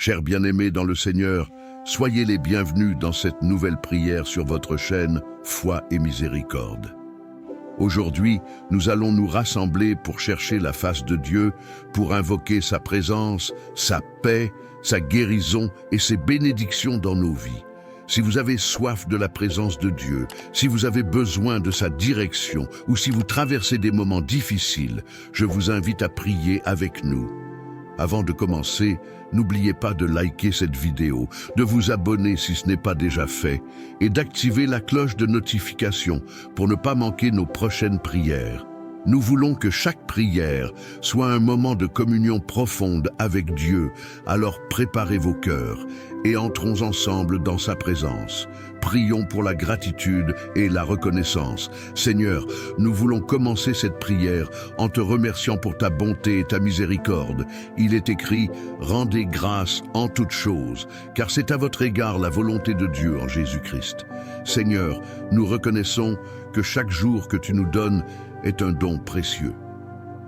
Chers bien-aimés dans le Seigneur, soyez les bienvenus dans cette nouvelle prière sur votre chaîne Foi et Miséricorde. Aujourd'hui, nous allons nous rassembler pour chercher la face de Dieu, pour invoquer sa présence, sa paix, sa guérison et ses bénédictions dans nos vies. Si vous avez soif de la présence de Dieu, si vous avez besoin de sa direction ou si vous traversez des moments difficiles, je vous invite à prier avec nous. Avant de commencer, n'oubliez pas de liker cette vidéo, de vous abonner si ce n'est pas déjà fait et d'activer la cloche de notification pour ne pas manquer nos prochaines prières. Nous voulons que chaque prière soit un moment de communion profonde avec Dieu, alors préparez vos cœurs et entrons ensemble dans sa présence. Prions pour la gratitude et la reconnaissance. Seigneur, nous voulons commencer cette prière en te remerciant pour ta bonté et ta miséricorde. Il est écrit « Rendez grâce en toutes choses, car c'est à votre égard la volonté de Dieu en Jésus-Christ. » Seigneur, nous reconnaissons que chaque jour que tu nous donnes est un don précieux.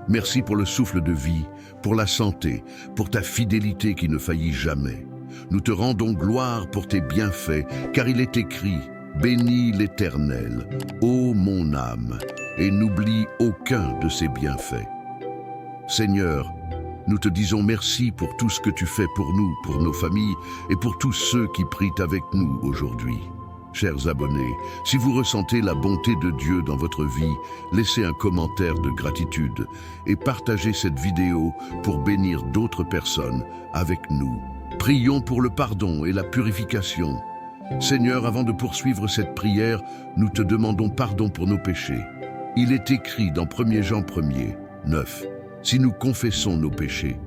Merci pour le souffle de vie, pour la santé, pour ta fidélité qui ne faillit jamais. Nous te rendons gloire pour tes bienfaits, car il est écrit « Bénis l'Éternel, ô mon âme, et n'oublie aucun de ses bienfaits. » Seigneur, nous te disons merci pour tout ce que tu fais pour nous, pour nos familles et pour tous ceux qui prient avec nous aujourd'hui. Chers abonnés, si vous ressentez la bonté de Dieu dans votre vie, laissez un commentaire de gratitude et partagez cette vidéo pour bénir d'autres personnes avec nous. Prions pour le pardon et la purification. Seigneur, avant de poursuivre cette prière, nous te demandons pardon pour nos péchés. Il est écrit dans 1 Jean 1er, 9, « Si nous confessons nos péchés,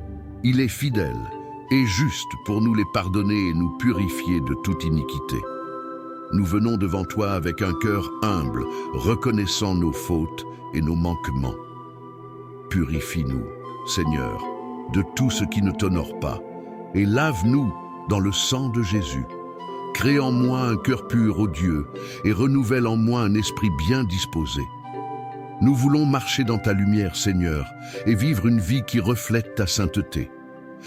il est fidèle et juste pour nous les pardonner et nous purifier de toute iniquité. » Nous venons devant toi avec un cœur humble, reconnaissant nos fautes et nos manquements. Purifie-nous, Seigneur, de tout ce qui ne t'honore pas, et lave-nous dans le sang de Jésus. Crée en moi un cœur pur, ô Dieu, et renouvelle en moi un esprit bien disposé. Nous voulons marcher dans ta lumière, Seigneur, et vivre une vie qui reflète ta sainteté.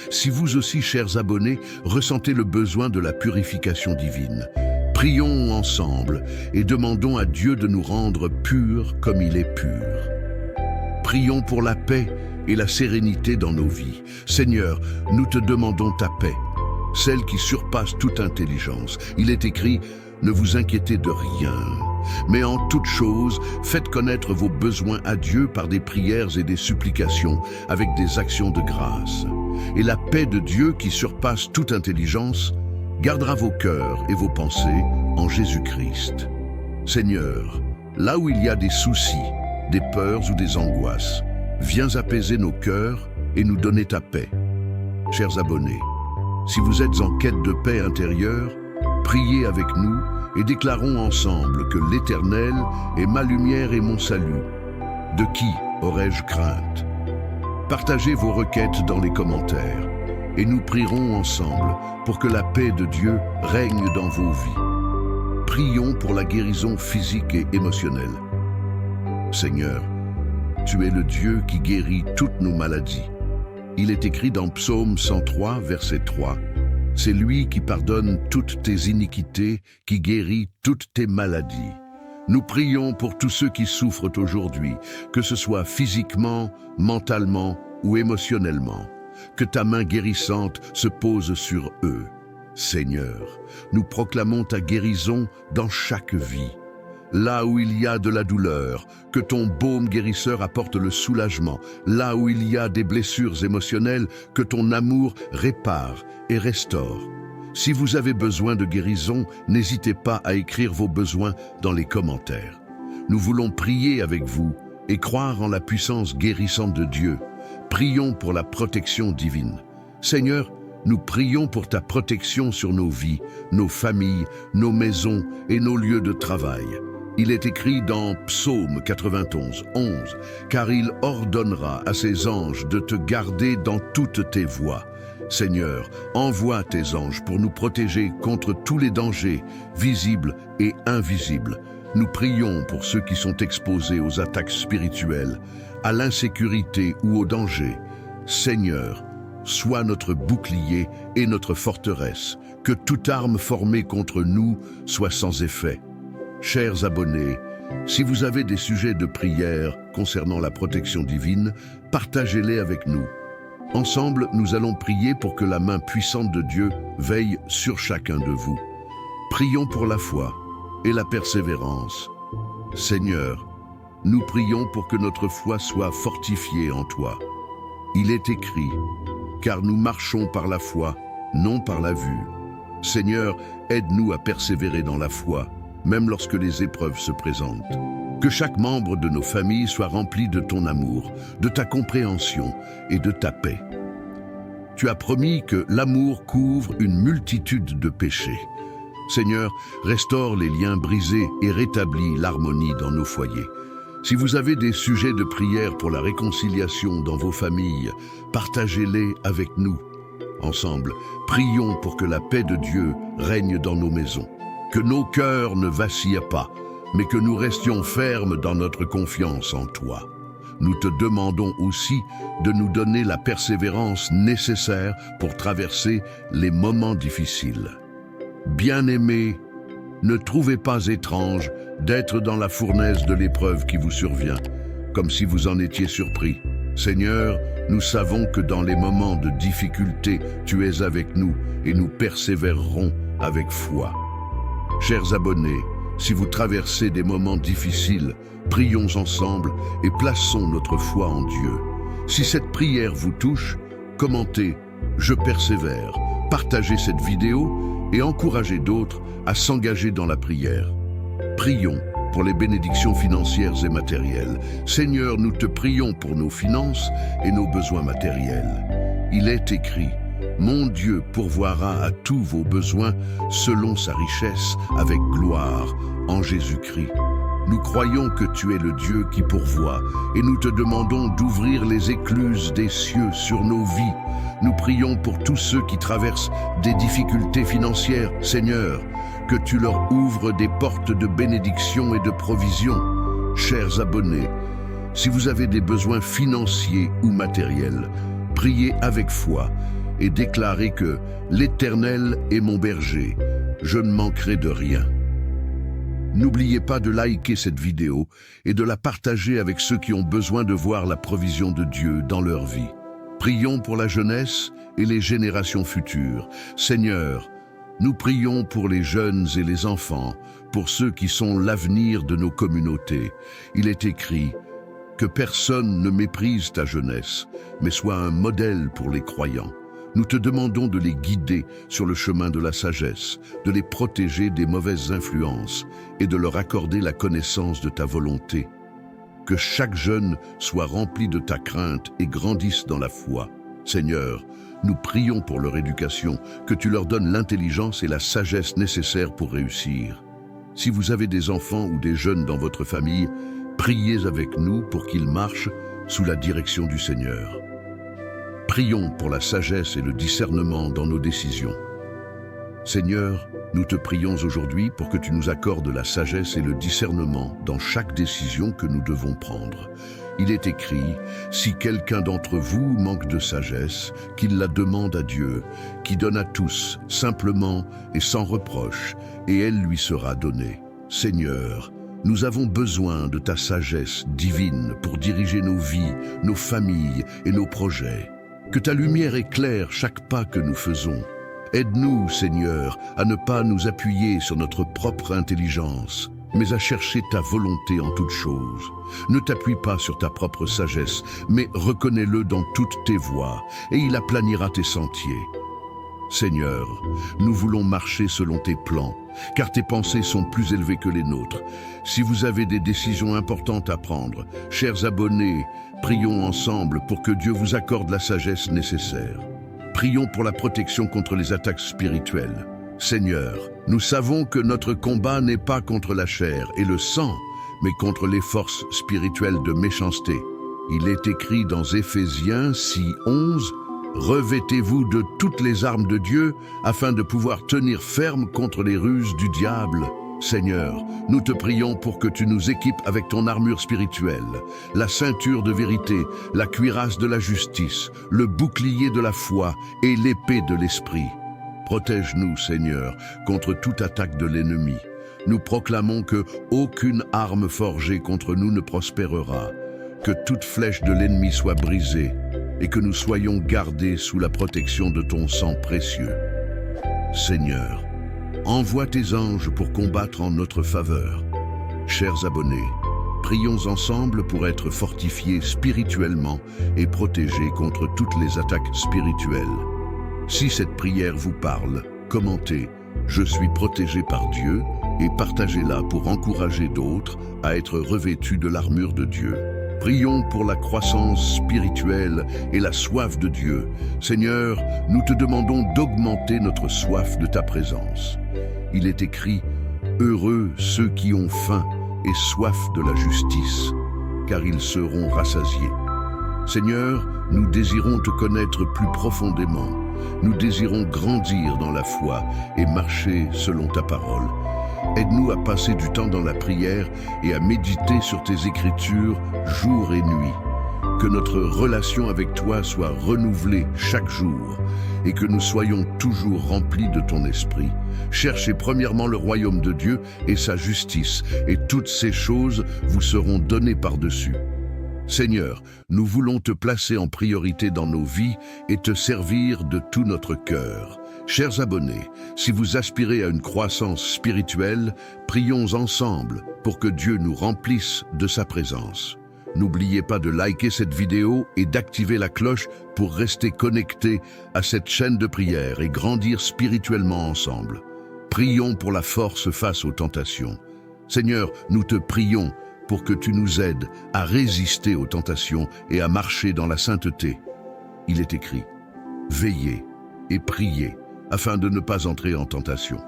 Si vous aussi, chers abonnés, ressentez le besoin de la purification divine, prions ensemble et demandons à Dieu de nous rendre purs comme il est pur. Prions pour la paix et la sérénité dans nos vies. Seigneur, nous te demandons ta paix, celle qui surpasse toute intelligence. Il est écrit « Ne vous inquiétez de rien, mais en toute chose, faites connaître vos besoins à Dieu par des prières et des supplications avec des actions de grâce. Et la paix de Dieu qui surpasse toute intelligence gardera vos cœurs et vos pensées en Jésus-Christ. » Seigneur, là où il y a des soucis, des peurs ou des angoisses, viens apaiser nos cœurs et nous donner ta paix. Chers abonnés, si vous êtes en quête de paix intérieure, priez avec nous et déclarons ensemble que l'Éternel est ma lumière et mon salut. De qui aurais-je crainte? Partagez vos requêtes dans les commentaires et nous prierons ensemble pour que la paix de Dieu règne dans vos vies. Prions pour la guérison physique et émotionnelle. Seigneur, tu es le Dieu qui guérit toutes nos maladies. Il est écrit dans Psaume 103, verset 3, « C'est lui qui pardonne toutes tes iniquités, qui guérit toutes tes maladies. » Nous prions pour tous ceux qui souffrent aujourd'hui, que ce soit physiquement, mentalement ou émotionnellement. Que ta main guérissante se pose sur eux. Seigneur, nous proclamons ta guérison dans chaque vie. Là où il y a de la douleur, que ton baume guérisseur apporte le soulagement. Là où il y a des blessures émotionnelles, que ton amour répare et restaure. Si vous avez besoin de guérison, n'hésitez pas à écrire vos besoins dans les commentaires. Nous voulons prier avec vous et croire en la puissance guérissante de Dieu. Prions pour la protection divine. Seigneur, nous prions pour ta protection sur nos vies, nos familles, nos maisons et nos lieux de travail. Il est écrit dans Psaume 91, 11, « Car il ordonnera à ses anges de te garder dans toutes tes voies. » Seigneur, envoie tes anges pour nous protéger contre tous les dangers, visibles et invisibles. Nous prions pour ceux qui sont exposés aux attaques spirituelles, à l'insécurité ou au danger. Seigneur, sois notre bouclier et notre forteresse, que toute arme formée contre nous soit sans effet. Chers abonnés, si vous avez des sujets de prière concernant la protection divine, partagez-les avec nous. Ensemble, nous allons prier pour que la main puissante de Dieu veille sur chacun de vous. Prions pour la foi et la persévérance. Seigneur, nous prions pour que notre foi soit fortifiée en toi. Il est écrit, car nous marchons par la foi, non par la vue. Seigneur, aide-nous à persévérer dans la foi, même lorsque les épreuves se présentent. Que chaque membre de nos familles soit rempli de ton amour, de ta compréhension et de ta paix. Tu as promis que l'amour couvre une multitude de péchés. Seigneur, restaure les liens brisés et rétablis l'harmonie dans nos foyers. Si vous avez des sujets de prière pour la réconciliation dans vos familles, partagez-les avec nous. Ensemble, prions pour que la paix de Dieu règne dans nos maisons, que nos cœurs ne vacillent pas, mais que nous restions fermes dans notre confiance en toi. Nous te demandons aussi de nous donner la persévérance nécessaire pour traverser les moments difficiles. Bien-aimés, ne trouvez pas étrange d'être dans la fournaise de l'épreuve qui vous survient, comme si vous en étiez surpris. Seigneur, nous savons que dans les moments de difficulté, tu es avec nous et nous persévérerons avec foi. Chers abonnés, si vous traversez des moments difficiles, prions ensemble et plaçons notre foi en Dieu. Si cette prière vous touche, commentez « Je persévère », partagez cette vidéo et encouragez d'autres à s'engager dans la prière. Prions pour les bénédictions financières et matérielles. Seigneur, nous te prions pour nos finances et nos besoins matériels. Il est écrit, mon Dieu pourvoira à tous vos besoins selon sa richesse avec gloire en Jésus-Christ. Nous croyons que tu es le Dieu qui pourvoit et nous te demandons d'ouvrir les écluses des cieux sur nos vies. Nous prions pour tous ceux qui traversent des difficultés financières. Seigneur, que tu leur ouvres des portes de bénédiction et de provision. Chers abonnés, si vous avez des besoins financiers ou matériels, priez avec foi et déclarez que l'Éternel est mon berger, je ne manquerai de rien. N'oubliez pas de liker cette vidéo et de la partager avec ceux qui ont besoin de voir la provision de Dieu dans leur vie. Prions pour la jeunesse et les générations futures. Seigneur, nous prions pour les jeunes et les enfants, pour ceux qui sont l'avenir de nos communautés. Il est écrit que personne ne méprise ta jeunesse, mais soit un modèle pour les croyants. Nous te demandons de les guider sur le chemin de la sagesse, de les protéger des mauvaises influences et de leur accorder la connaissance de ta volonté. Que chaque jeune soit rempli de ta crainte et grandisse dans la foi. Seigneur, nous prions pour leur éducation, que tu leur donnes l'intelligence et la sagesse nécessaires pour réussir. Si vous avez des enfants ou des jeunes dans votre famille, priez avec nous pour qu'ils marchent sous la direction du Seigneur. Prions pour la sagesse et le discernement dans nos décisions. Seigneur, nous te prions aujourd'hui pour que tu nous accordes la sagesse et le discernement dans chaque décision que nous devons prendre. Il est écrit, si quelqu'un d'entre vous manque de sagesse, qu'il la demande à Dieu, qui donne à tous, simplement et sans reproche, et elle lui sera donnée. Seigneur, nous avons besoin de ta sagesse divine pour diriger nos vies, nos familles et nos projets. Que ta lumière éclaire chaque pas que nous faisons. Aide-nous, Seigneur, à ne pas nous appuyer sur notre propre intelligence, mais à chercher ta volonté en toutes choses. Ne t'appuie pas sur ta propre sagesse, mais reconnais-le dans toutes tes voies, et il aplanira tes sentiers. Seigneur, nous voulons marcher selon tes plans, car tes pensées sont plus élevées que les nôtres. Si vous avez des décisions importantes à prendre, chers abonnés, prions ensemble pour que Dieu vous accorde la sagesse nécessaire. Prions pour la protection contre les attaques spirituelles. Seigneur, nous savons que notre combat n'est pas contre la chair et le sang, mais contre les forces spirituelles de méchanceté. Il est écrit dans Éphésiens 6:11, « Revêtez-vous de toutes les armes de Dieu afin de pouvoir tenir ferme contre les ruses du diable. » Seigneur, nous te prions pour que tu nous équipes avec ton armure spirituelle, la ceinture de vérité, la cuirasse de la justice, le bouclier de la foi et l'épée de l'esprit. Protège-nous, Seigneur, contre toute attaque de l'ennemi. Nous proclamons que aucune arme forgée contre nous ne prospérera, que toute flèche de l'ennemi soit brisée et que nous soyons gardés sous la protection de ton sang précieux. Seigneur, envoie tes anges pour combattre en notre faveur. Chers abonnés, prions ensemble pour être fortifiés spirituellement et protégés contre toutes les attaques spirituelles. Si cette prière vous parle, commentez « Je suis protégé par Dieu » et partagez-la pour encourager d'autres à être revêtus de l'armure de Dieu. Prions pour la croissance spirituelle et la soif de Dieu. Seigneur, nous te demandons d'augmenter notre soif de ta présence. Il est écrit « Heureux ceux qui ont faim et soif de la justice, car ils seront rassasiés. » Seigneur, nous désirons te connaître plus profondément. Nous désirons grandir dans la foi et marcher selon ta parole. Aide-nous à passer du temps dans la prière et à méditer sur tes écritures jour et nuit. Que notre relation avec toi soit renouvelée chaque jour et que nous soyons toujours remplis de ton esprit. Cherchez premièrement le royaume de Dieu et sa justice, et toutes ces choses vous seront données par-dessus. Seigneur, nous voulons te placer en priorité dans nos vies et te servir de tout notre cœur. Chers abonnés, si vous aspirez à une croissance spirituelle, prions ensemble pour que Dieu nous remplisse de sa présence. N'oubliez pas de liker cette vidéo et d'activer la cloche pour rester connecté à cette chaîne de prière et grandir spirituellement ensemble. Prions pour la force face aux tentations. Seigneur, nous te prions pour que tu nous aides à résister aux tentations et à marcher dans la sainteté. Il est écrit « Veillez et priez afin de ne pas entrer en tentation. »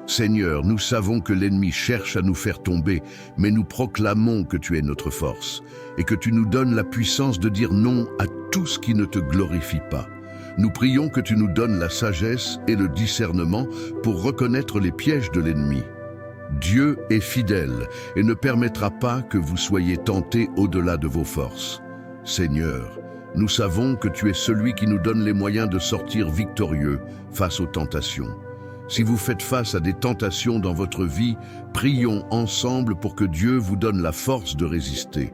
Seigneur, nous savons que l'ennemi cherche à nous faire tomber, mais nous proclamons que tu es notre force et que tu nous donnes la puissance de dire non à tout ce qui ne te glorifie pas. Nous prions que tu nous donnes la sagesse et le discernement pour reconnaître les pièges de l'ennemi. Dieu est fidèle et ne permettra pas que vous soyez tentés au-delà de vos forces. Seigneur, nous savons que tu es celui qui nous donne les moyens de sortir victorieux face aux tentations. Si vous faites face à des tentations dans votre vie, prions ensemble pour que Dieu vous donne la force de résister.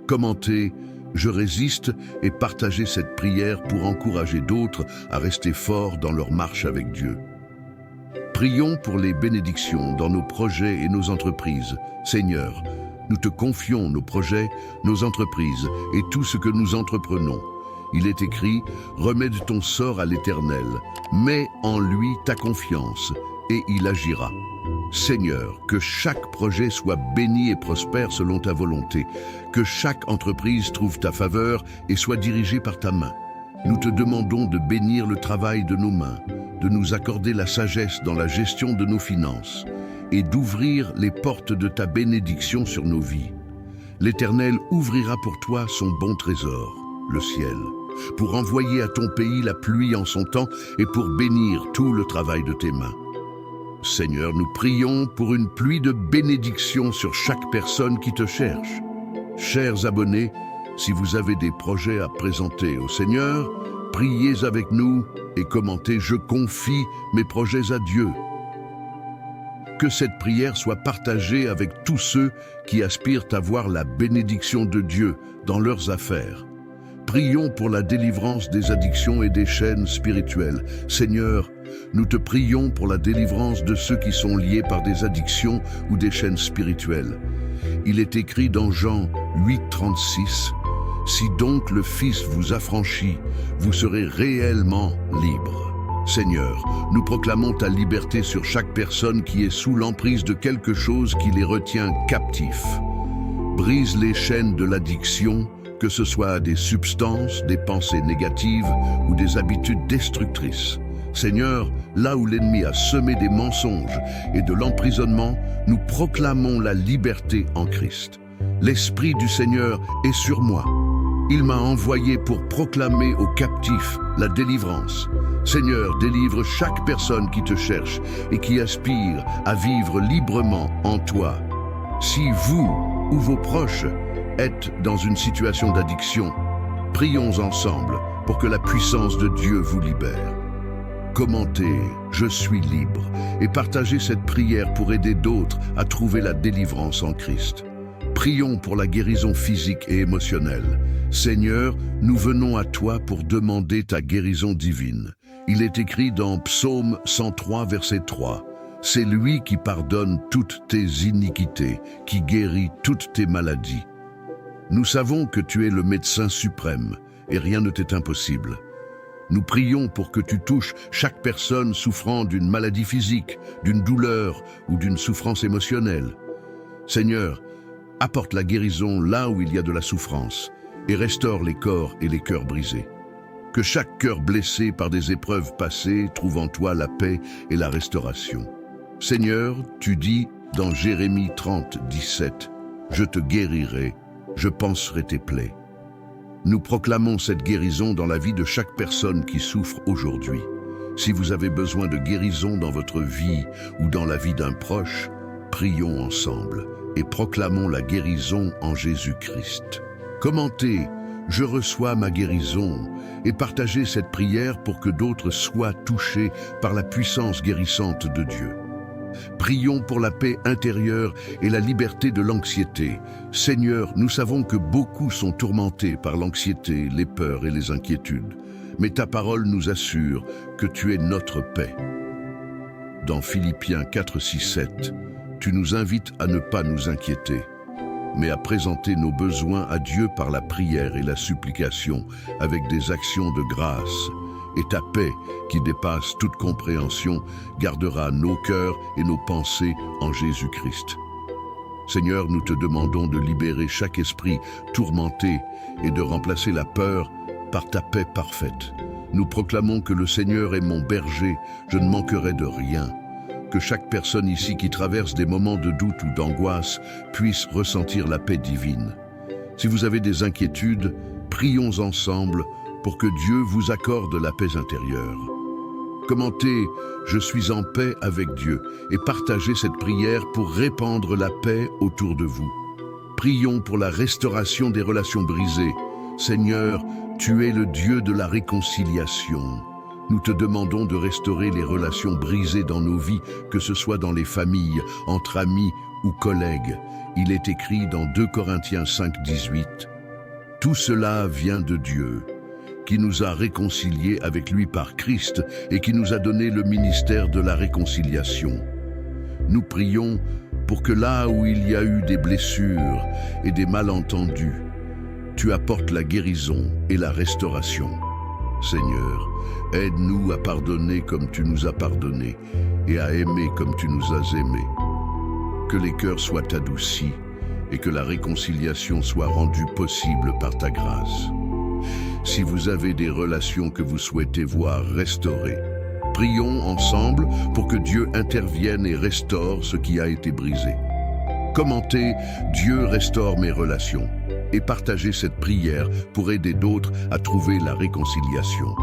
Commentez « Je résiste » et partagez cette prière pour encourager d'autres à rester forts dans leur marche avec Dieu. Prions pour les bénédictions dans nos projets et nos entreprises. Seigneur, nous te confions nos projets, nos entreprises et tout ce que nous entreprenons. Il est écrit « Remets ton sort à l'Éternel, mets en lui ta confiance, et il agira. » Seigneur, que chaque projet soit béni et prospère selon ta volonté, que chaque entreprise trouve ta faveur et soit dirigée par ta main. Nous te demandons de bénir le travail de nos mains, de nous accorder la sagesse dans la gestion de nos finances et d'ouvrir les portes de ta bénédiction sur nos vies. L'Éternel ouvrira pour toi son bon trésor, le ciel, pour envoyer à ton pays la pluie en son temps et pour bénir tout le travail de tes mains. Seigneur, nous prions pour une pluie de bénédiction sur chaque personne qui te cherche. Chers abonnés, si vous avez des projets à présenter au Seigneur, priez avec nous et commentez « Je confie mes projets à Dieu ». Que cette prière soit partagée avec tous ceux qui aspirent à voir la bénédiction de Dieu dans leurs affaires. Prions pour la délivrance des addictions et des chaînes spirituelles. Seigneur, nous te prions pour la délivrance de ceux qui sont liés par des addictions ou des chaînes spirituelles. Il est écrit dans Jean 8,36 « Si donc le Fils vous affranchit, vous serez réellement libres. » Seigneur, nous proclamons ta liberté sur chaque personne qui est sous l'emprise de quelque chose qui les retient captifs. Brise les chaînes de l'addiction, que ce soit à des substances, des pensées négatives ou des habitudes destructrices. Seigneur, là où l'ennemi a semé des mensonges et de l'emprisonnement, nous proclamons la liberté en Christ. L'Esprit du Seigneur est sur moi. Il m'a envoyé pour proclamer aux captifs la délivrance, Seigneur, délivre chaque personne qui te cherche et qui aspire à vivre librement en toi. Si vous ou vos proches êtes dans une situation d'addiction, prions ensemble pour que la puissance de Dieu vous libère. Commentez « Je suis libre » et partagez cette prière pour aider d'autres à trouver la délivrance en Christ. Prions pour la guérison physique et émotionnelle. Seigneur, nous venons à toi pour demander ta guérison divine. Il est écrit dans Psaume 103, verset 3. « C'est lui qui pardonne toutes tes iniquités, qui guérit toutes tes maladies. » Nous savons que tu es le médecin suprême et rien ne t'est impossible. Nous prions pour que tu touches chaque personne souffrant d'une maladie physique, d'une douleur ou d'une souffrance émotionnelle. Seigneur, apporte la guérison là où il y a de la souffrance et restaure les corps et les cœurs brisés. Que chaque cœur blessé par des épreuves passées trouve en toi la paix et la restauration. Seigneur, tu dis dans Jérémie 30, 17, « Je te guérirai, je panserai tes plaies. » Nous proclamons cette guérison dans la vie de chaque personne qui souffre aujourd'hui. Si vous avez besoin de guérison dans votre vie ou dans la vie d'un proche, prions ensemble et proclamons la guérison en Jésus-Christ. Commentez « Je reçois ma guérison » et partagez cette prière pour que d'autres soient touchés par la puissance guérissante de Dieu. Prions pour la paix intérieure et la liberté de l'anxiété. Seigneur, nous savons que beaucoup sont tourmentés par l'anxiété, les peurs et les inquiétudes. Mais ta parole nous assure que tu es notre paix. Dans Philippiens 4, 6, 7, tu nous invites à ne pas nous inquiéter, mais à présenter nos besoins à Dieu par la prière et la supplication avec des actions de grâce. Et ta paix, qui dépasse toute compréhension, gardera nos cœurs et nos pensées en Jésus-Christ. Seigneur, nous te demandons de libérer chaque esprit tourmenté et de remplacer la peur par ta paix parfaite. Nous proclamons que le Seigneur est mon berger, je ne manquerai de rien. Que chaque personne ici qui traverse des moments de doute ou d'angoisse puisse ressentir la paix divine. Si vous avez des inquiétudes, prions ensemble pour que Dieu vous accorde la paix intérieure. Commentez « Je suis en paix avec Dieu » et partagez cette prière pour répandre la paix autour de vous. Prions pour la restauration des relations brisées. Seigneur, tu es le Dieu de la réconciliation. Nous te demandons de restaurer les relations brisées dans nos vies, que ce soit dans les familles, entre amis ou collègues. Il est écrit dans 2 Corinthiens 5, 18. « Tout cela vient de Dieu, qui nous a réconciliés avec lui par Christ et qui nous a donné le ministère de la réconciliation. » Nous prions pour que là où il y a eu des blessures et des malentendus, tu apportes la guérison et la restauration. Seigneur, aide-nous à pardonner comme tu nous as pardonné et à aimer comme tu nous as aimés. Que les cœurs soient adoucis et que la réconciliation soit rendue possible par ta grâce. Si vous avez des relations que vous souhaitez voir restaurées, prions ensemble pour que Dieu intervienne et restaure ce qui a été brisé. Commentez « Dieu restaure mes relations » et partagez cette prière pour aider d'autres à trouver la réconciliation.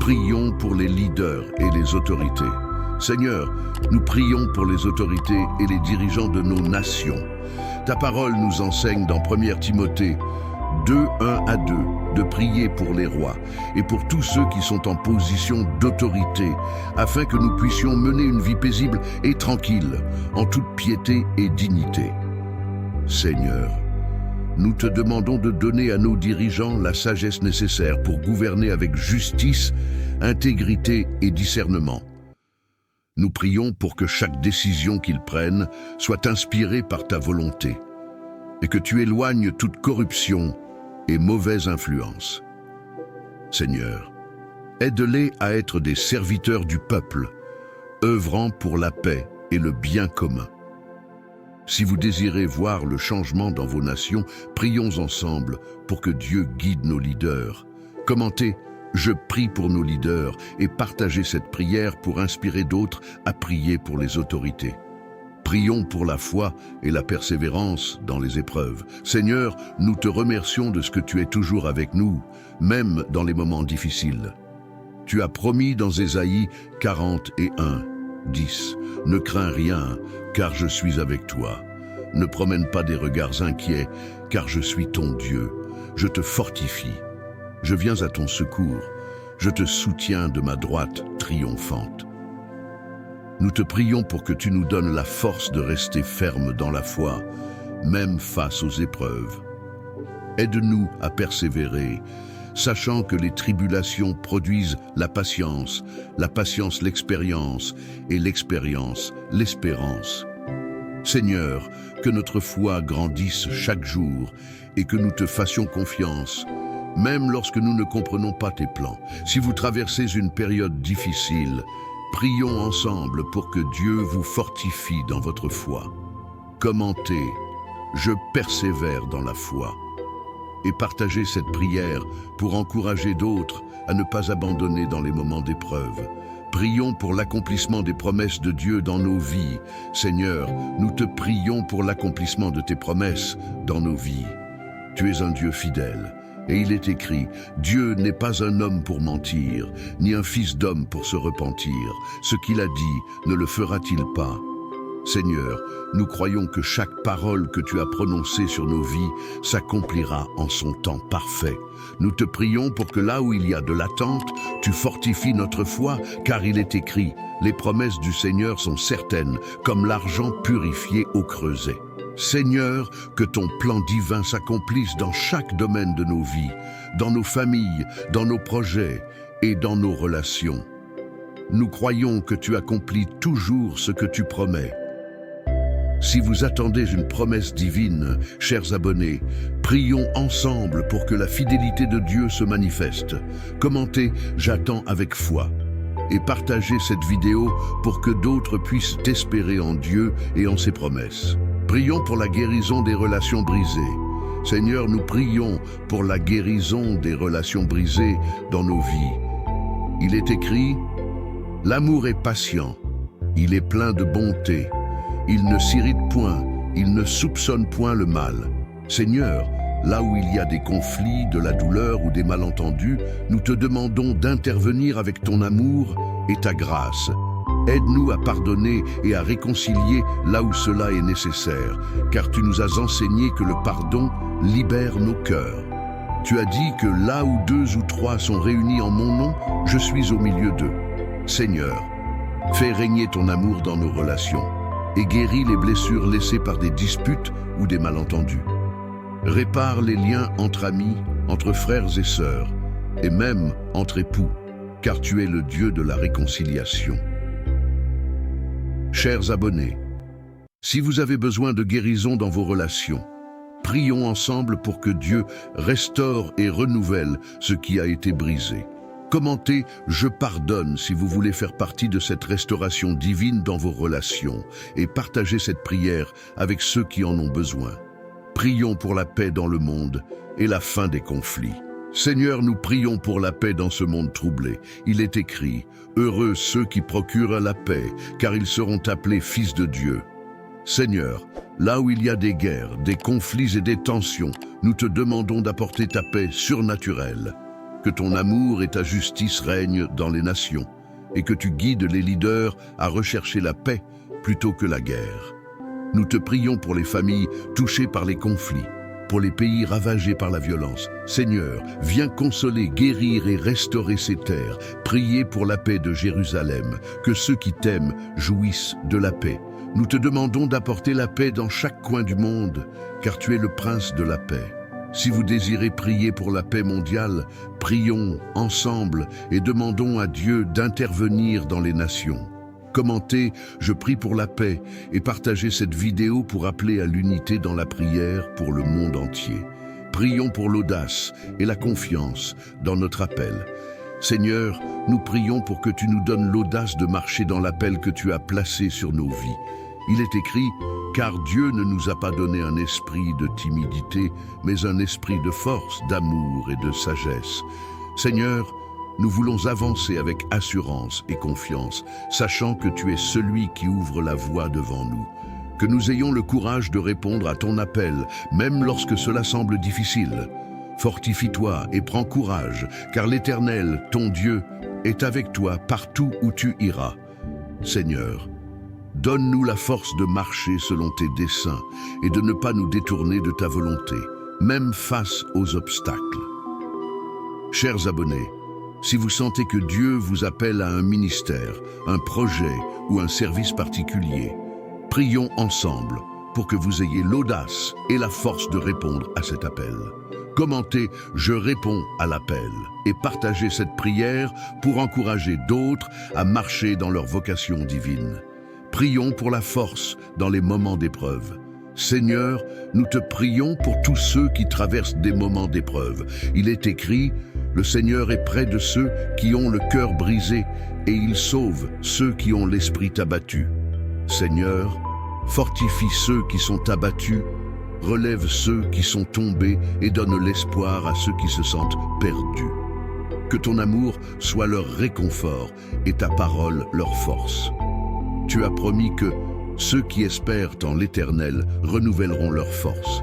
Prions pour les leaders et les autorités. Seigneur, nous prions pour les autorités et les dirigeants de nos nations. Ta parole nous enseigne dans 1 Timothée 2, 1 à 2, de prier pour les rois et pour tous ceux qui sont en position d'autorité, afin que nous puissions mener une vie paisible et tranquille, en toute piété et dignité. Seigneur, nous te demandons de donner à nos dirigeants la sagesse nécessaire pour gouverner avec justice, intégrité et discernement. Nous prions pour que chaque décision qu'ils prennent soit inspirée par ta volonté et que tu éloignes toute corruption et mauvaise influence. Seigneur, aide-les à être des serviteurs du peuple, œuvrant pour la paix et le bien commun. Si vous désirez voir le changement dans vos nations, prions ensemble pour que Dieu guide nos leaders. Commentez « Je prie pour nos leaders » et partagez cette prière pour inspirer d'autres à prier pour les autorités. Prions pour la foi et la persévérance dans les épreuves. Seigneur, nous te remercions de ce que tu es toujours avec nous, même dans les moments difficiles. Tu as promis dans Ésaïe 41, 10. Ne crains rien, car je suis avec toi. Ne promène pas des regards inquiets, car je suis ton Dieu. Je te fortifie. Je viens à ton secours. Je te soutiens de ma droite triomphante. Nous te prions pour que tu nous donnes la force de rester ferme dans la foi, même face aux épreuves. Aide-nous à persévérer, sachant que les tribulations produisent la patience l'expérience, et l'expérience l'espérance. Seigneur, que notre foi grandisse chaque jour et que nous te fassions confiance, même lorsque nous ne comprenons pas tes plans. Si vous traversez une période difficile, prions ensemble pour que Dieu vous fortifie dans votre foi. Commentez « Je persévère dans la foi » et partagez cette prière pour encourager d'autres à ne pas abandonner dans les moments d'épreuve. Prions pour l'accomplissement des promesses de Dieu dans nos vies. Seigneur, nous te prions pour l'accomplissement de tes promesses dans nos vies. Tu es un Dieu fidèle. Et il est écrit, Dieu n'est pas un homme pour mentir, ni un fils d'homme pour se repentir. Ce qu'il a dit, ne le fera-t-il pas? Seigneur, nous croyons que chaque parole que tu as prononcée sur nos vies s'accomplira en son temps parfait. Nous te prions pour que là où il y a de l'attente, tu fortifies notre foi, car il est écrit, les promesses du Seigneur sont certaines, comme l'argent purifié au creuset. Seigneur, que ton plan divin s'accomplisse dans chaque domaine de nos vies, dans nos familles, dans nos projets et dans nos relations. Nous croyons que tu accomplis toujours ce que tu promets. Si vous attendez une promesse divine, chers abonnés, prions ensemble pour que la fidélité de Dieu se manifeste. Commentez « J'attends avec foi » et partagez cette vidéo pour que d'autres puissent espérer en Dieu et en ses promesses. Prions pour la guérison des relations brisées. Seigneur, nous prions pour la guérison des relations brisées dans nos vies. Il est écrit, « L'amour est patient, il est plein de bonté, il ne s'irrite point, il ne soupçonne point le mal. » Seigneur, là où il y a des conflits, de la douleur ou des malentendus, nous te demandons d'intervenir avec ton amour et ta grâce. Aide-nous à pardonner et à réconcilier là où cela est nécessaire, car tu nous as enseigné que le pardon libère nos cœurs. Tu as dit que là où 2 ou 3 sont réunis en mon nom, je suis au milieu d'eux. Seigneur, fais régner ton amour dans nos relations et guéris les blessures laissées par des disputes ou des malentendus. Répare les liens entre amis, entre frères et sœurs, et même entre époux, car tu es le Dieu de la réconciliation. Chers abonnés, si vous avez besoin de guérison dans vos relations, prions ensemble pour que Dieu restaure et renouvelle ce qui a été brisé. Commentez « Je pardonne » si vous voulez faire partie de cette restauration divine dans vos relations et partagez cette prière avec ceux qui en ont besoin. Prions pour la paix dans le monde et la fin des conflits. Seigneur, nous prions pour la paix dans ce monde troublé. Il est écrit « Heureux ceux qui procurent la paix, car ils seront appelés fils de Dieu. » Seigneur, là où il y a des guerres, des conflits et des tensions, nous te demandons d'apporter ta paix surnaturelle. Que ton amour et ta justice règnent dans les nations et que tu guides les leaders à rechercher la paix plutôt que la guerre. Nous te prions pour les familles touchées par les conflits, pour les pays ravagés par la violence. Seigneur, viens consoler, guérir et restaurer ces terres. Priez pour la paix de Jérusalem, que ceux qui t'aiment jouissent de la paix. Nous te demandons d'apporter la paix dans chaque coin du monde, car tu es le prince de la paix. Si vous désirez prier pour la paix mondiale, prions ensemble et demandons à Dieu d'intervenir dans les nations. Commentez « Je prie pour la paix » et partagez cette vidéo pour appeler à l'unité dans la prière pour le monde entier. Prions pour l'audace et la confiance dans notre appel. Seigneur, nous prions pour que tu nous donnes l'audace de marcher dans l'appel que tu as placé sur nos vies. Il est écrit « Car Dieu ne nous a pas donné un esprit de timidité, mais un esprit de force, d'amour et de sagesse. » Seigneur, nous voulons avancer avec assurance et confiance, sachant que tu es celui qui ouvre la voie devant nous. Que nous ayons le courage de répondre à ton appel, même lorsque cela semble difficile. Fortifie-toi et prends courage, car l'Éternel, ton Dieu, est avec toi partout où tu iras. Seigneur, donne-nous la force de marcher selon tes desseins et de ne pas nous détourner de ta volonté, même face aux obstacles. Chers abonnés, si vous sentez que Dieu vous appelle à un ministère, un projet ou un service particulier, prions ensemble pour que vous ayez l'audace et la force de répondre à cet appel. Commentez « Je réponds à l'appel » et partagez cette prière pour encourager d'autres à marcher dans leur vocation divine. Prions pour la force dans les moments d'épreuve. Seigneur, nous te prions pour tous ceux qui traversent des moments d'épreuve. Il est écrit « Le Seigneur est près de ceux qui ont le cœur brisé et il sauve ceux qui ont l'esprit abattu. » Seigneur, fortifie ceux qui sont abattus, relève ceux qui sont tombés et donne l'espoir à ceux qui se sentent perdus. Que ton amour soit leur réconfort et ta parole leur force. Tu as promis que ceux qui espèrent en l'Éternel renouvelleront leur force.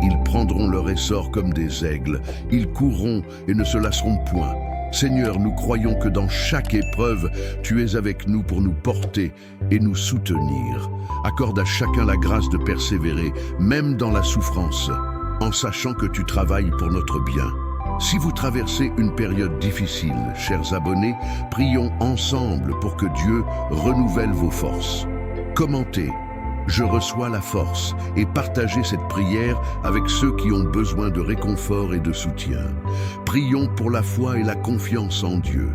Ils prendront leur essor comme des aigles, ils courront et ne se lasseront point. Seigneur, nous croyons que dans chaque épreuve, tu es avec nous pour nous porter et nous soutenir. Accorde à chacun la grâce de persévérer, même dans la souffrance, en sachant que tu travailles pour notre bien. Si vous traversez une période difficile, chers abonnés, prions ensemble pour que Dieu renouvelle vos forces. Commentez « Je reçois la force » et partagez cette prière avec ceux qui ont besoin de réconfort et de soutien. Prions pour la foi et la confiance en Dieu.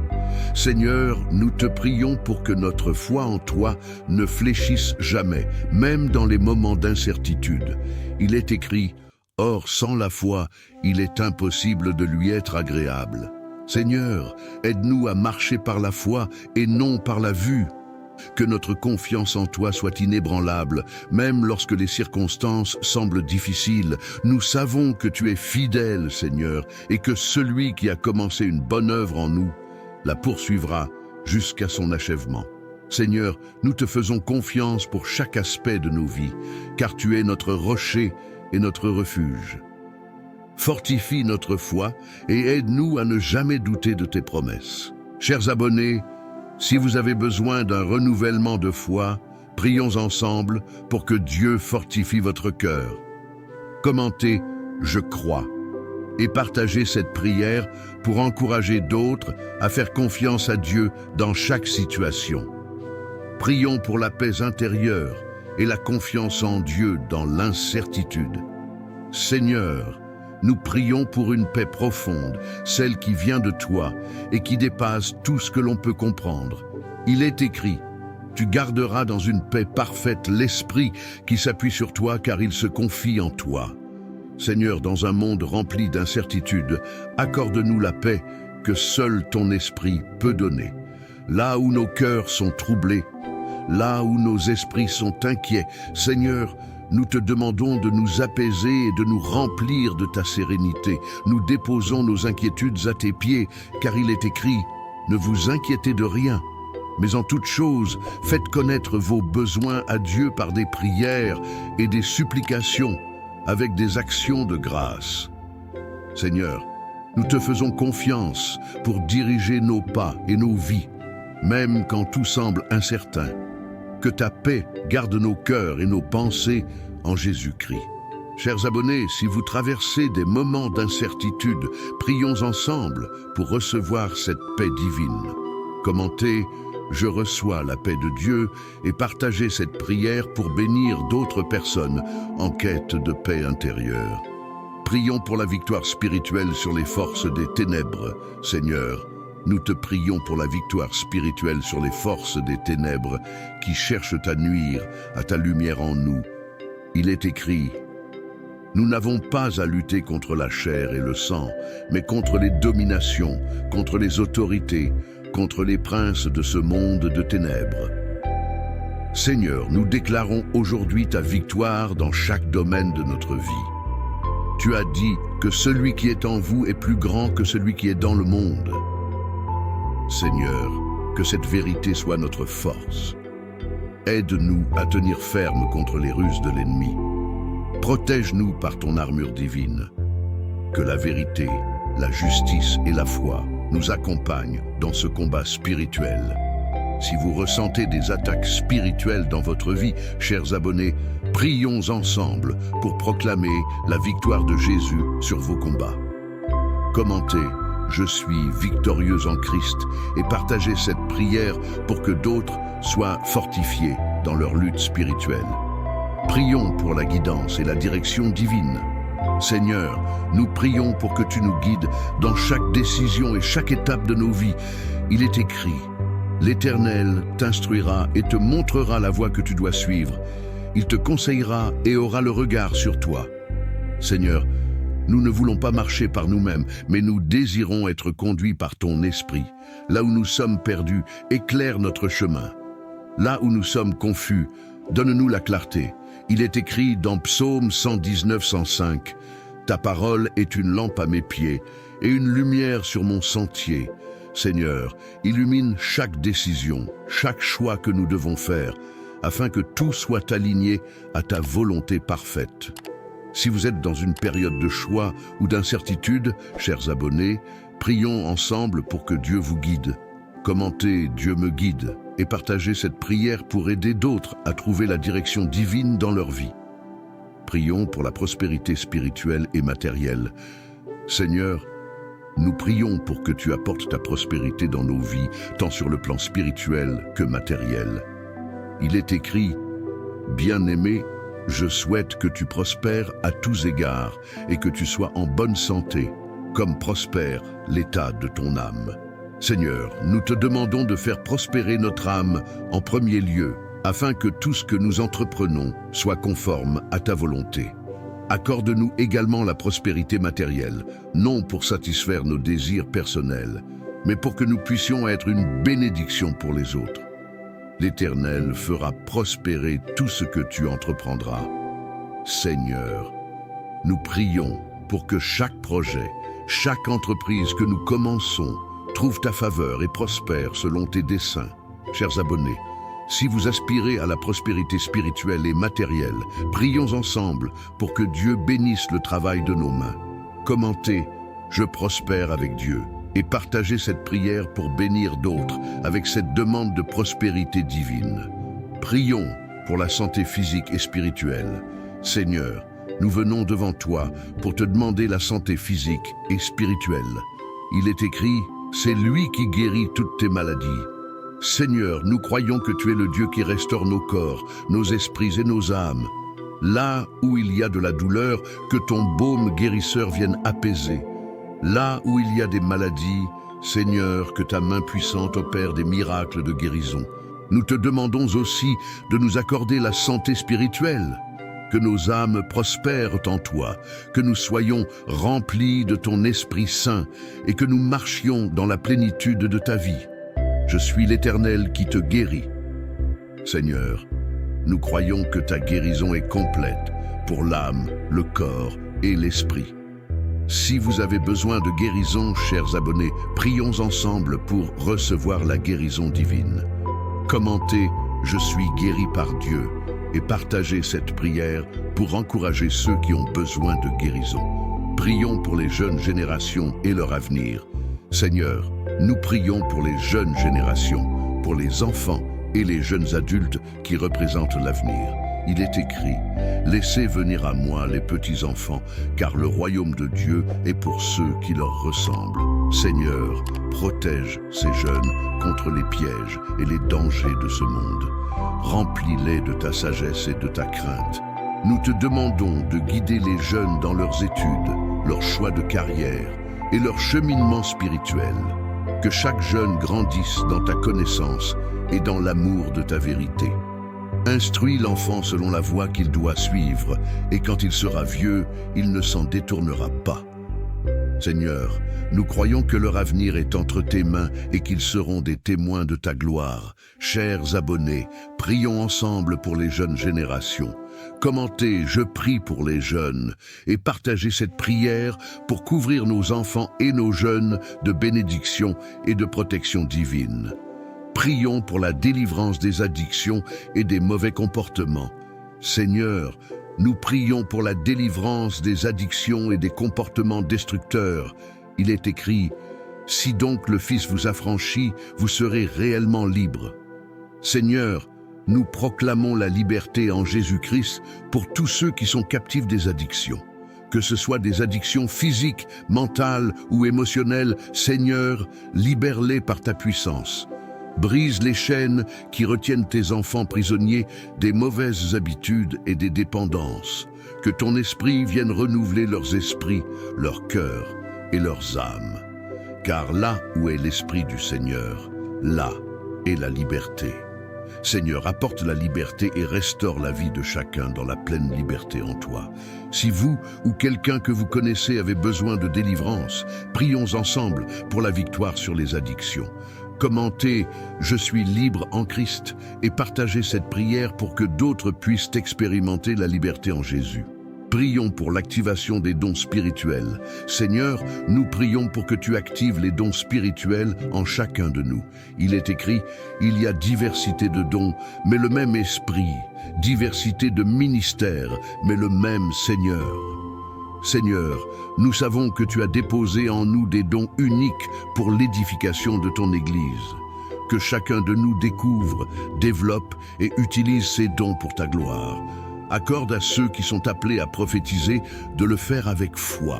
Seigneur, nous te prions pour que notre foi en toi ne fléchisse jamais, même dans les moments d'incertitude. Il est écrit « Or, sans la foi, il est impossible de lui être agréable. » Seigneur, aide-nous à marcher par la foi et non par la vue. Que notre confiance en toi soit inébranlable, même lorsque les circonstances semblent difficiles. Nous savons que tu es fidèle, Seigneur, et que celui qui a commencé une bonne œuvre en nous la poursuivra jusqu'à son achèvement. Seigneur, nous te faisons confiance pour chaque aspect de nos vies, car tu es notre rocher et notre refuge. Fortifie notre foi et aide-nous à ne jamais douter de tes promesses. Chers abonnés, si vous avez besoin d'un renouvellement de foi, prions ensemble pour que Dieu fortifie votre cœur. Commentez « Je crois » et partagez cette prière pour encourager d'autres à faire confiance à Dieu dans chaque situation. Prions pour la paix intérieure et la confiance en Dieu dans l'incertitude. Seigneur, nous prions pour une paix profonde, celle qui vient de toi et qui dépasse tout ce que l'on peut comprendre. Il est écrit, tu garderas dans une paix parfaite l'esprit qui s'appuie sur toi car il se confie en toi. Seigneur, dans un monde rempli d'incertitudes, accorde-nous la paix que seul ton esprit peut donner. Là où nos cœurs sont troublés, là où nos esprits sont inquiets, Seigneur, nous te demandons de nous apaiser et de nous remplir de ta sérénité. Nous déposons nos inquiétudes à tes pieds, car il est écrit « Ne vous inquiétez de rien, mais en toute chose, faites connaître vos besoins à Dieu par des prières et des supplications, avec des actions de grâce. » Seigneur, nous te faisons confiance pour diriger nos pas et nos vies, même quand tout semble incertain. Que ta paix garde nos cœurs et nos pensées en Jésus-Christ. Chers abonnés, si vous traversez des moments d'incertitude, prions ensemble pour recevoir cette paix divine. Commentez « Je reçois la paix de Dieu » et partagez cette prière pour bénir d'autres personnes en quête de paix intérieure. Prions pour la victoire spirituelle sur les forces des ténèbres. Seigneur, nous te prions pour la victoire spirituelle sur les forces des ténèbres qui cherchent à nuire à ta lumière en nous. Il est écrit « Nous n'avons pas à lutter contre la chair et le sang, mais contre les dominations, contre les autorités, contre les princes de ce monde de ténèbres. » Seigneur, nous déclarons aujourd'hui ta victoire dans chaque domaine de notre vie. Tu as dit que celui qui est en vous est plus grand que celui qui est dans le monde. Seigneur, que cette vérité soit notre force. Aide-nous à tenir ferme contre les ruses de l'ennemi. Protège-nous par ton armure divine. Que la vérité, la justice et la foi nous accompagne dans ce combat spirituel. Si vous ressentez des attaques spirituelles dans votre vie, chers abonnés, prions ensemble pour proclamer la victoire de Jésus sur vos combats. Commentez « Je suis victorieuse en Christ » et partagez cette prière pour que d'autres soient fortifiés dans leur lutte spirituelle. Prions pour la guidance et la direction divine. Seigneur, nous prions pour que tu nous guides dans chaque décision et chaque étape de nos vies. Il est écrit: l'Éternel t'instruira et te montrera la voie que tu dois suivre. Il te conseillera et aura le regard sur toi. Seigneur, nous ne voulons pas marcher par nous-mêmes, mais nous désirons être conduits par ton esprit. Là où nous sommes perdus, éclaire notre chemin. Là où nous sommes confus, donne-nous la clarté. Il est écrit dans Psaume 119-105, « Ta parole est une lampe à mes pieds et une lumière sur mon sentier. » Seigneur, illumine chaque décision, chaque choix que nous devons faire, afin que tout soit aligné à ta volonté parfaite. Si vous êtes dans une période de choix ou d'incertitude, chers abonnés, prions ensemble pour que Dieu vous guide. Commentez « Dieu me guide » et partagez cette prière pour aider d'autres à trouver la direction divine dans leur vie. Prions pour la prospérité spirituelle et matérielle. Seigneur, nous prions pour que tu apportes ta prospérité dans nos vies, tant sur le plan spirituel que matériel. Il est écrit « Bien-aimé, je souhaite que tu prospères à tous égards et que tu sois en bonne santé, comme prospère l'état de ton âme. » Seigneur, nous te demandons de faire prospérer notre âme en premier lieu, afin que tout ce que nous entreprenons soit conforme à ta volonté. Accorde-nous également la prospérité matérielle, non pour satisfaire nos désirs personnels, mais pour que nous puissions être une bénédiction pour les autres. L'Éternel fera prospérer tout ce que tu entreprendras. Seigneur, nous prions pour que chaque projet, chaque entreprise que nous commençons, trouve ta faveur et prospère selon tes desseins. Chers abonnés, si vous aspirez à la prospérité spirituelle et matérielle, prions ensemble pour que Dieu bénisse le travail de nos mains. Commentez « Je prospère avec Dieu » et partagez cette prière pour bénir d'autres avec cette demande de prospérité divine. Prions pour la santé physique et spirituelle. Seigneur, nous venons devant toi pour te demander la santé physique et spirituelle. Il est écrit « C'est lui qui guérit toutes tes maladies ». Seigneur, nous croyons que tu es le Dieu qui restaure nos corps, nos esprits et nos âmes. Là où il y a de la douleur, que ton baume guérisseur vienne apaiser. Là où il y a des maladies, Seigneur, que ta main puissante opère des miracles de guérison. Nous te demandons aussi de nous accorder la santé spirituelle, que nos âmes prospèrent en toi, que nous soyons remplis de ton Esprit Saint et que nous marchions dans la plénitude de ta vie. Je suis l'Éternel qui te guérit. Seigneur, nous croyons que ta guérison est complète pour l'âme, le corps et l'esprit. Si vous avez besoin de guérison, chers abonnés, prions ensemble pour recevoir la guérison divine. Commentez « Je suis guéri par Dieu » et partagez cette prière pour encourager ceux qui ont besoin de guérison. Prions pour les jeunes générations et leur avenir. Seigneur, nous prions pour les jeunes générations, pour les enfants et les jeunes adultes qui représentent l'avenir. Il est écrit « Laissez venir à moi les petits-enfants, car le royaume de Dieu est pour ceux qui leur ressemblent. » Seigneur, protège ces jeunes contre les pièges et les dangers de ce monde. Remplis-les de ta sagesse et de ta crainte. Nous te demandons de guider les jeunes dans leurs études, leurs choix de carrière et leur cheminement spirituel. Que chaque jeune grandisse dans ta connaissance et dans l'amour de ta vérité. Instruis l'enfant selon la voie qu'il doit suivre, et quand il sera vieux, il ne s'en détournera pas. Seigneur, nous croyons que leur avenir est entre tes mains et qu'ils seront des témoins de ta gloire. Chers abonnés, prions ensemble pour les jeunes générations. Commentez « Je prie pour les jeunes » et partagez cette prière pour couvrir nos enfants et nos jeunes de bénédictions et de protection divine. Prions pour la délivrance des addictions et des mauvais comportements. Seigneur, nous prions pour la délivrance des addictions et des comportements destructeurs. Il est écrit Si donc le Fils vous affranchit, vous serez réellement libres. Seigneur, nous proclamons la liberté en Jésus-Christ pour tous ceux qui sont captifs des addictions. Que ce soit des addictions physiques, mentales ou émotionnelles, Seigneur, libère-les par ta puissance. Brise les chaînes qui retiennent tes enfants prisonniers des mauvaises habitudes et des dépendances. Que ton esprit vienne renouveler leurs esprits, leurs cœurs et leurs âmes. Car là où est l'esprit du Seigneur, là est la liberté. Seigneur, apporte la liberté et restaure la vie de chacun dans la pleine liberté en toi. Si vous ou quelqu'un que vous connaissez avez besoin de délivrance, prions ensemble pour la victoire sur les addictions. Commentez « Je suis libre en Christ » et partagez cette prière pour que d'autres puissent expérimenter la liberté en Jésus. Prions pour l'activation des dons spirituels. Seigneur, nous prions pour que tu actives les dons spirituels en chacun de nous. Il est écrit, il y a diversité de dons, mais le même esprit, diversité de ministères, mais le même Seigneur. Seigneur, nous savons que tu as déposé en nous des dons uniques pour l'édification de ton Église. Que chacun de nous découvre, développe et utilise ces dons pour ta gloire. Accorde à ceux qui sont appelés à prophétiser de le faire avec foi.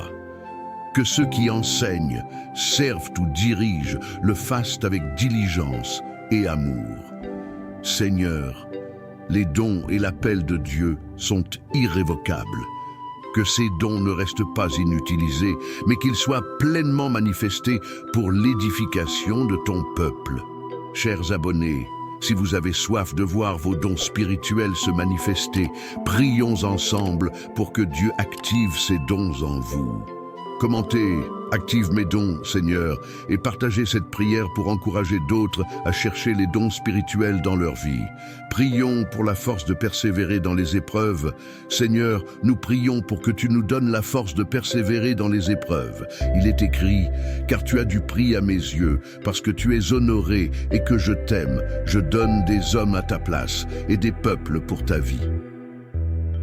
Que ceux qui enseignent, servent ou dirigent le fassent avec diligence et amour. Seigneur, les dons et l'appel de Dieu sont irrévocables. Que ces dons ne restent pas inutilisés, mais qu'ils soient pleinement manifestés pour l'édification de ton peuple. Chers abonnés, si vous avez soif de voir vos dons spirituels se manifester, prions ensemble pour que Dieu active ses dons en vous. Commentez « Active mes dons, Seigneur » et partagez cette prière pour encourager d'autres à chercher les dons spirituels dans leur vie. Prions pour la force de persévérer dans les épreuves. Seigneur, nous prions pour que tu nous donnes la force de persévérer dans les épreuves. Il est écrit « Car tu as du prix à mes yeux, parce que tu es honoré et que je t'aime, je donne des hommes à ta place et des peuples pour ta vie. »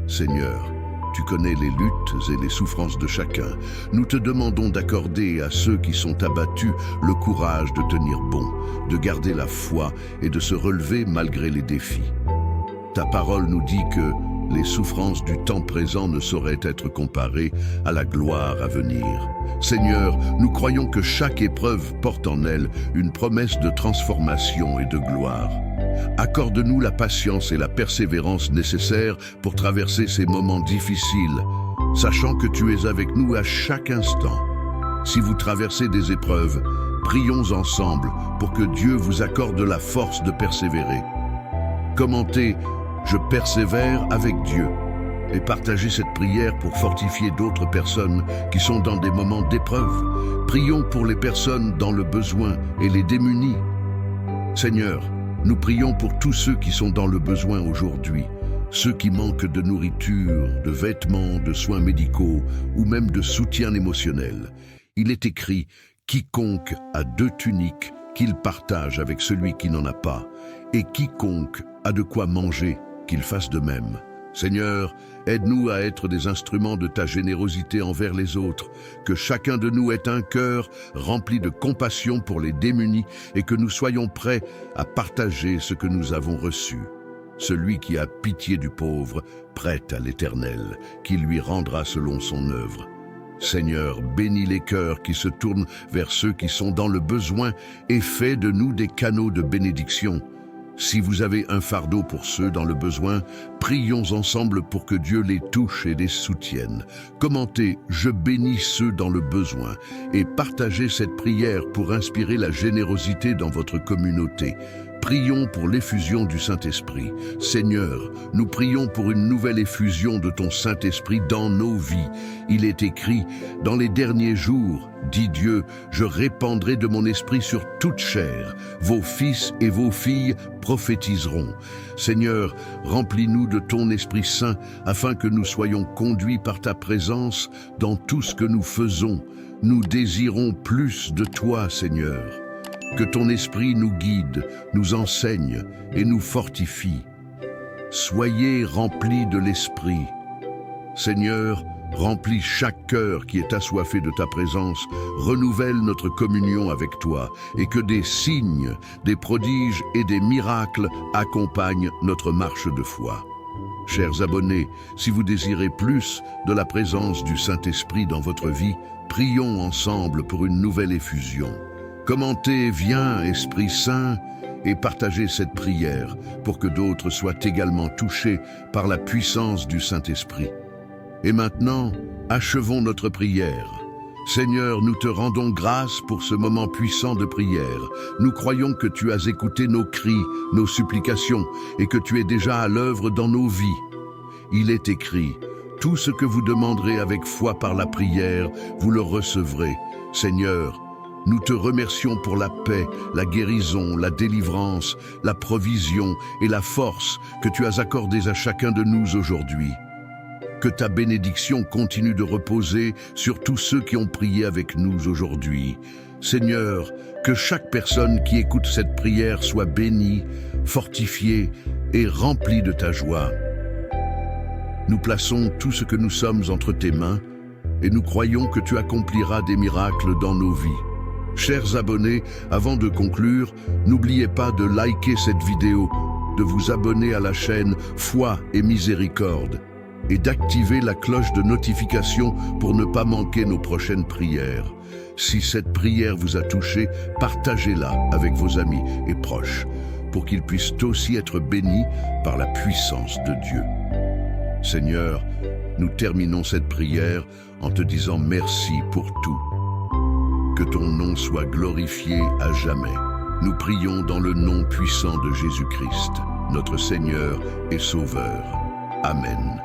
Seigneur, tu connais les luttes et les souffrances de chacun. Nous te demandons d'accorder à ceux qui sont abattus le courage de tenir bon, de garder la foi et de se relever malgré les défis. Ta parole nous dit que les souffrances du temps présent ne sauraient être comparées à la gloire à venir. Seigneur, nous croyons que chaque épreuve porte en elle une promesse de transformation et de gloire. Accorde-nous la patience et la persévérance nécessaires pour traverser ces moments difficiles, sachant que tu es avec nous à chaque instant. Si vous traversez des épreuves, prions ensemble pour que Dieu vous accorde la force de persévérer. Commentez « Je persévère avec Dieu » et partagez cette prière pour fortifier d'autres personnes qui sont dans des moments d'épreuve. Prions pour les personnes dans le besoin et les démunis. Seigneur, nous prions pour tous ceux qui sont dans le besoin aujourd'hui, ceux qui manquent de nourriture, de vêtements, de soins médicaux ou même de soutien émotionnel. Il est écrit « Quiconque a 2 tuniques, qu'il partage avec celui qui n'en a pas, et quiconque a de quoi manger, qu'il fasse de même. » Seigneur, aide-nous à être des instruments de ta générosité envers les autres, que chacun de nous ait un cœur rempli de compassion pour les démunis et que nous soyons prêts à partager ce que nous avons reçu. Celui qui a pitié du pauvre prête à l'Éternel, qui lui rendra selon son œuvre. Seigneur, bénis les cœurs qui se tournent vers ceux qui sont dans le besoin et fais de nous des canaux de bénédiction. Si vous avez un fardeau pour ceux dans le besoin, prions ensemble pour que Dieu les touche et les soutienne. Commentez « Je bénis ceux dans le besoin » et partagez cette prière pour inspirer la générosité dans votre communauté. Prions pour l'effusion du Saint-Esprit. Seigneur, nous prions pour une nouvelle effusion de ton Saint-Esprit dans nos vies. Il est écrit « Dans les derniers jours, dit Dieu, je répandrai de mon esprit sur toute chair. Vos fils et vos filles prophétiseront. » Seigneur, remplis-nous de ton Esprit Saint afin que nous soyons conduits par ta présence dans tout ce que nous faisons. Nous désirons plus de toi, Seigneur. Que ton esprit nous guide, nous enseigne et nous fortifie. Soyez remplis de l'esprit. Seigneur, Remplis chaque cœur qui est assoiffé de ta présence, renouvelle notre communion avec toi, et que des signes, des prodiges et des miracles accompagnent notre marche de foi. Chers abonnés, si vous désirez plus de la présence du Saint-Esprit dans votre vie, prions ensemble pour une nouvelle effusion. Commentez « Viens, Esprit Saint » et partagez cette prière pour que d'autres soient également touchés par la puissance du Saint-Esprit. Et maintenant, achevons notre prière. Seigneur, nous te rendons grâce pour ce moment puissant de prière. Nous croyons que tu as écouté nos cris, nos supplications, et que tu es déjà à l'œuvre dans nos vies. Il est écrit, « Tout ce que vous demanderez avec foi par la prière, vous le recevrez. » Seigneur, nous te remercions pour la paix, la guérison, la délivrance, la provision et la force que tu as accordées à chacun de nous aujourd'hui. Que ta bénédiction continue de reposer sur tous ceux qui ont prié avec nous aujourd'hui. Seigneur, que chaque personne qui écoute cette prière soit bénie, fortifiée et remplie de ta joie. Nous plaçons tout ce que nous sommes entre tes mains et nous croyons que tu accompliras des miracles dans nos vies. Chers abonnés, avant de conclure, n'oubliez pas de liker cette vidéo, de vous abonner à la chaîne Foi et Miséricorde et d'activer la cloche de notification pour ne pas manquer nos prochaines prières. Si cette prière vous a touché, partagez-la avec vos amis et proches pour qu'ils puissent aussi être bénis par la puissance de Dieu. Seigneur, nous terminons cette prière en te disant merci pour tout. Que ton nom soit glorifié à jamais. Nous prions dans le nom puissant de Jésus-Christ, notre Seigneur et Sauveur. Amen.